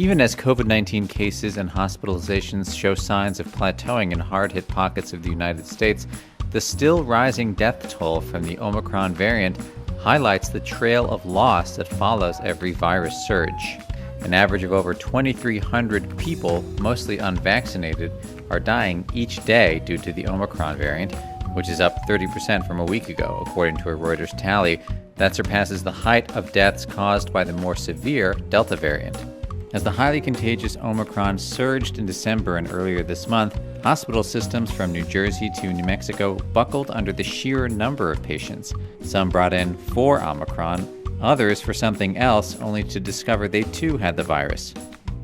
Even as COVID-19 cases and hospitalizations show signs of plateauing in hard-hit pockets of the United States, the still rising death toll from the Omicron variant highlights the trail of loss that follows every virus surge. An average of over 2,300 people, mostly unvaccinated, are dying each day due to the Omicron variant, which is up 30% from a week ago, according to a Reuters tally that surpasses the height of deaths caused by the more severe Delta variant. As the highly contagious Omicron surged in December and earlier this month, hospital systems from New Jersey to New Mexico buckled under the sheer number of patients. Some brought in for Omicron, others for something else, only to discover they too had the virus.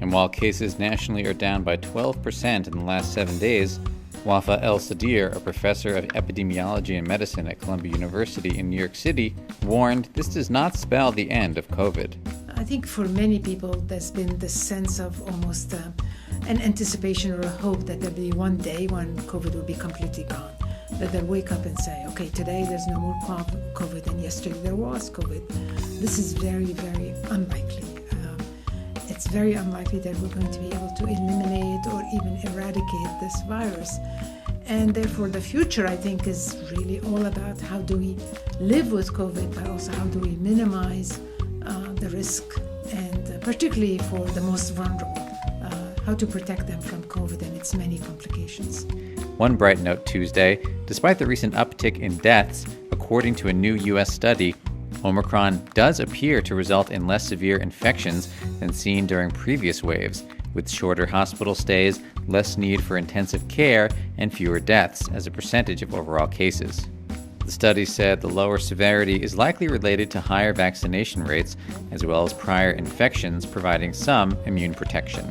And while cases nationally are down by 12% in the last 7 days, Wafa El-Sadir, a professor of epidemiology and medicine at Columbia University in New York City, warned this does not spell the end of COVID. I think for many people, there's been this sense of almost an anticipation or a hope that there'll be one day when COVID will be completely gone. That they'll wake up and say, okay, today there's no more COVID, and yesterday there was COVID. This is very, very unlikely. It's very unlikely that we're going to be able to eliminate or even eradicate this virus. And therefore, the future, I think, is really all about how do we live with COVID, but also how do we minimize the risk, and particularly for the most vulnerable, how to protect them from COVID and its many complications. One bright note Tuesday, despite the recent uptick in deaths, according to a new U.S. study, Omicron does appear to result in less severe infections than seen during previous waves, with shorter hospital stays, less need for intensive care, and fewer deaths as a percentage of overall cases. The study said the lower severity is likely related to higher vaccination rates, as well as prior infections providing some immune protection.